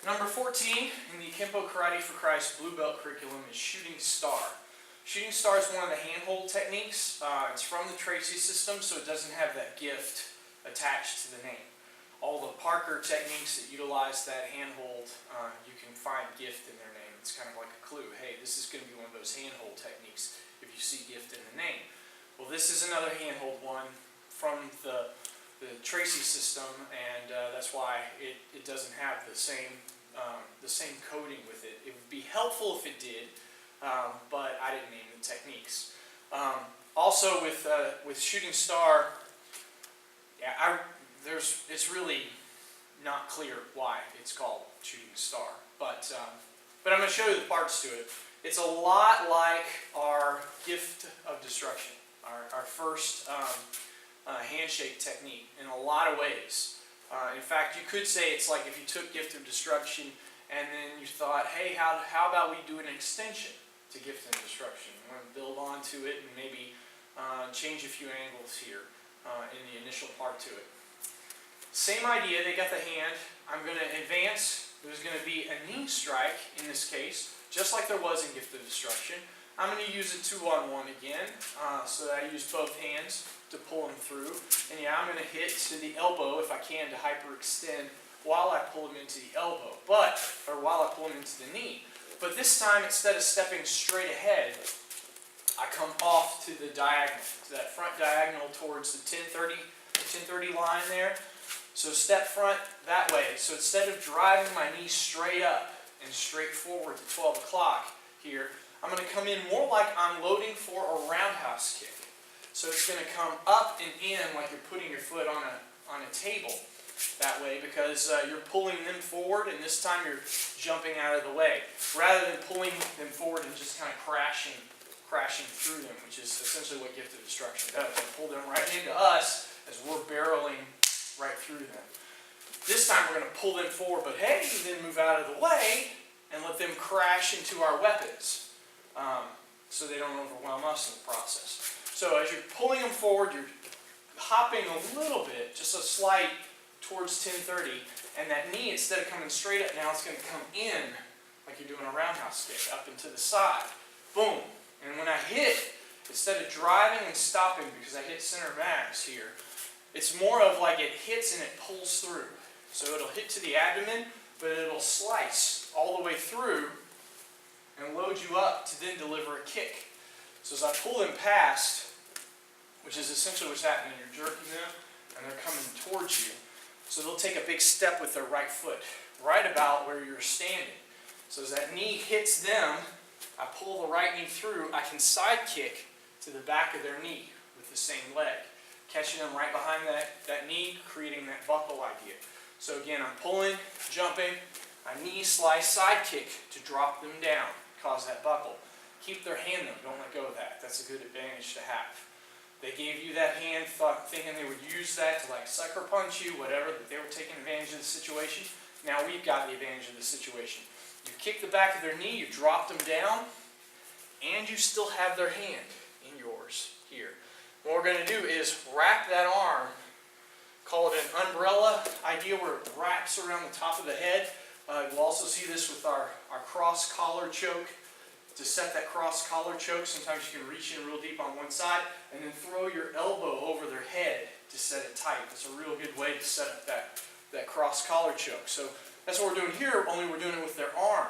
Number 14 in the Kenpo Karate for Christ Blue Belt curriculum is Shooting Star. Shooting Star is one of the handhold techniques. It's from the Tracy system, so it doesn't have that gift attached to the name. All the Parker techniques that utilize that handhold, you can find gift in their name. It's kind of like a clue. Hey, this is going to be one of those handhold techniques if you see gift in the name. Well, this is another handhold one from the Tracy system, and that's why it doesn't have the same coding with it. It would be helpful if it did, but I didn't name the techniques. Also with Shooting Star, yeah, it's really not clear why it's called Shooting Star, but I'm going to show you the parts to it. It's a lot like our Gift of Destruction, our first handshake technique in a lot of ways. In fact, you could say it's like if you took Gift of Destruction and then you thought, hey, how about we do an extension to Gift of Destruction? We're going to build onto it and maybe change a few angles here in the initial part to it. Same idea, they got the hand. I'm going to advance. There's going to be a knee strike in this case, just like there was in Gift of Destruction. I'm going to use a 2-on-1 again, so that I use both hands to pull them through. And yeah, I'm going to hit to the elbow if I can to hyperextend while I pull them into the elbow, or while I pull them into the knee. But this time, instead of stepping straight ahead, I come off to the diagonal, to that front diagonal towards the 1030 line there. So step front that way. So instead of driving my knee straight up and straight forward to 12 o'clock here, I'm going to come in more like I'm loading for a roundhouse kick. So it's going to come up and in like you're putting your foot on a table that way, because you're pulling them forward, and this time you're jumping out of the way, rather than pulling them forward and just kind of crashing through them, which is essentially what Gift of Destruction does. They pull them right into us as we're barreling right through them. This time we're going to pull them forward, but hey, then move out of the way and let them crash into our weapons, so they don't overwhelm us in the process. So as you're pulling them forward, you're hopping a little bit, just a slight, towards 1030, and that knee, instead of coming straight up now, it's going to come in like you're doing a roundhouse kick, up and to the side. Boom. And when I hit, instead of driving and stopping, because I hit center mass here, it's more of like it hits and it pulls through. So it'll hit to the abdomen, but it'll slice all the way through and load you up to then deliver a kick. So as I pull them past, which is essentially what's happening, you're jerking them and they're coming towards you. So they'll take a big step with their right foot, right about where you're standing. So as that knee hits them, I pull the right knee through, I can side kick to the back of their knee with the same leg, catching them right behind that knee, creating that buckle idea. So again, I'm pulling, jumping, I knee slice, side kick to drop them down, cause that buckle. Keep their hand though, don't let go of that. That's a good advantage to have. They gave you that hand thinking they would use that to like sucker punch you, whatever, that they were taking advantage of the situation. Now we've got the advantage of the situation. You kick the back of their knee, you drop them down, and you still have their hand in yours here. What we're going to do is wrap that arm, call it an umbrella idea where it wraps around the top of the head. We'll also see this with our cross collar choke. To set that cross collar choke, sometimes you can reach in real deep on one side and then throw your elbow over their head to set it tight. That's a real good way to set up that cross collar choke. So that's what we're doing here, only we're doing it with their arm.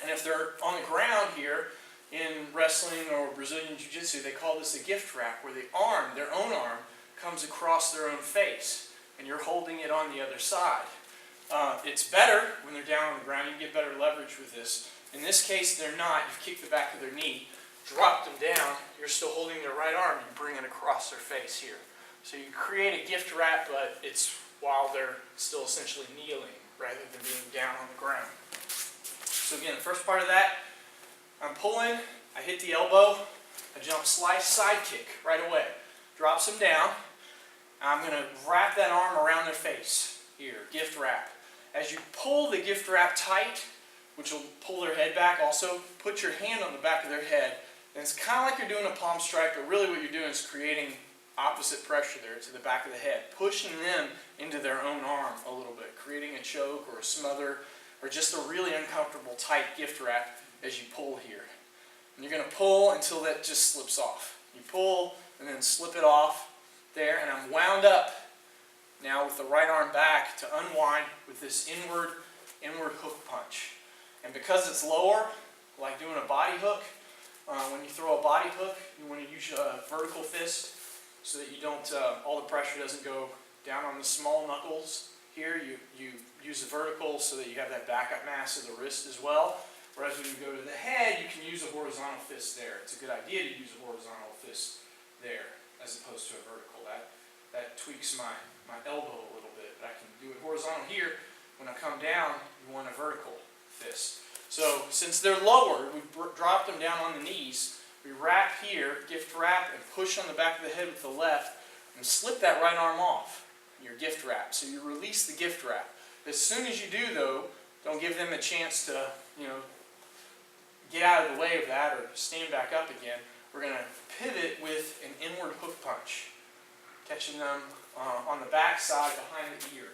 And if they're on the ground here, in wrestling or Brazilian Jiu-Jitsu, they call this a gift wrap, where the arm, their own arm, comes across their own face, and you're holding it on the other side. It's better when they're down on the ground. You can get better leverage with this. In this case, they're not. You've kicked the back of their knee, dropped them down. You're still holding their right arm. You bring it across their face here. So you create a gift wrap, but it's while they're still essentially kneeling rather than being down on the ground. So again, the first part of that, I'm pulling, I hit the elbow, I jump slice, side kick right away. Drops them down. I'm going to wrap that arm around their face here, gift wrap. As you pull the gift wrap tight, which will pull their head back, also put your hand on the back of their head. And it's kind of like you're doing a palm strike, but really what you're doing is creating opposite pressure there to the back of the head, pushing them into their own arm a little bit, creating a choke or a smother or just a really uncomfortable tight gift wrap as you pull here. And you're going to pull until that just slips off. You pull and then slip it off there, and I'm wound up now with the right arm back to unwind with this inward hook punch. And because it's lower, like doing a body hook, when you throw a body hook, you want to use a vertical fist so that you don't, all the pressure doesn't go down on the small knuckles here. You use the vertical so that you have that backup mass of the wrist as well. Whereas when you go to the head, you can use a horizontal fist there. It's a good idea to use a horizontal fist there as opposed to a vertical. That tweaks my elbow a little bit, but I can do it horizontal here. When I come down, you want a vertical fist. So since they're lower, we dropped them down on the knees. We wrap here, gift wrap, and push on the back of the head with the left, and slip that right arm off your gift wrap. So you release the gift wrap. As soon as you do, though, don't give them a chance to, get out of the way of that or stand back up again. We're going to pivot with an inward hook punch, catching them on the back side behind the ear.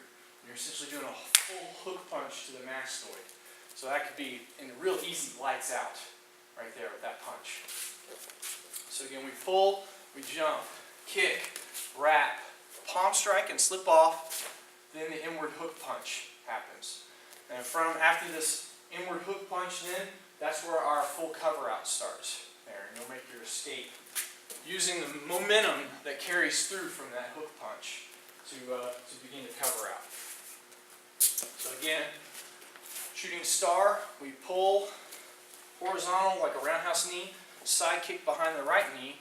You're essentially doing a full hook punch to the mastoid. So that could be in real easy lights out right there with that punch. So again, we pull, we jump, kick, wrap, palm strike and slip off, then the inward hook punch happens. And after this inward hook punch then, that's where our full cover out starts there. And you'll make your escape using the momentum that carries through from that hook punch to begin to cover out. So again, shooting star, we pull horizontal like a roundhouse knee, side kick behind the right knee,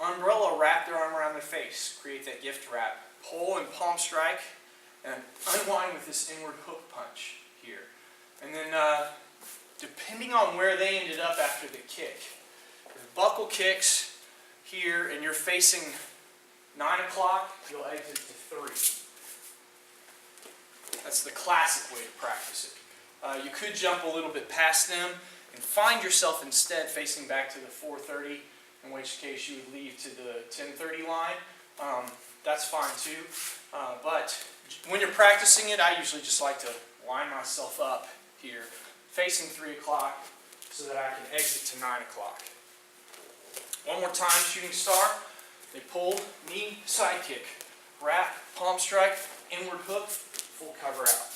umbrella wrap their arm around their face, create that gift wrap, pull and palm strike, and unwind with this inward hook punch here. And then depending on where they ended up after the kick, if buckle kicks here and you're facing 9 o'clock, you'll exit to 3. That's the classic way to practice it. You could jump a little bit past them and find yourself instead facing back to the 4:30, in which case you would leave to the 10:30 line. That's fine too. But when you're practicing it, I usually just like to line myself up here, facing 3 o'clock, so that I can exit to 9 o'clock. One more time, shooting star. They pull, knee, side kick, wrap, palm strike, inward hook, full cover out.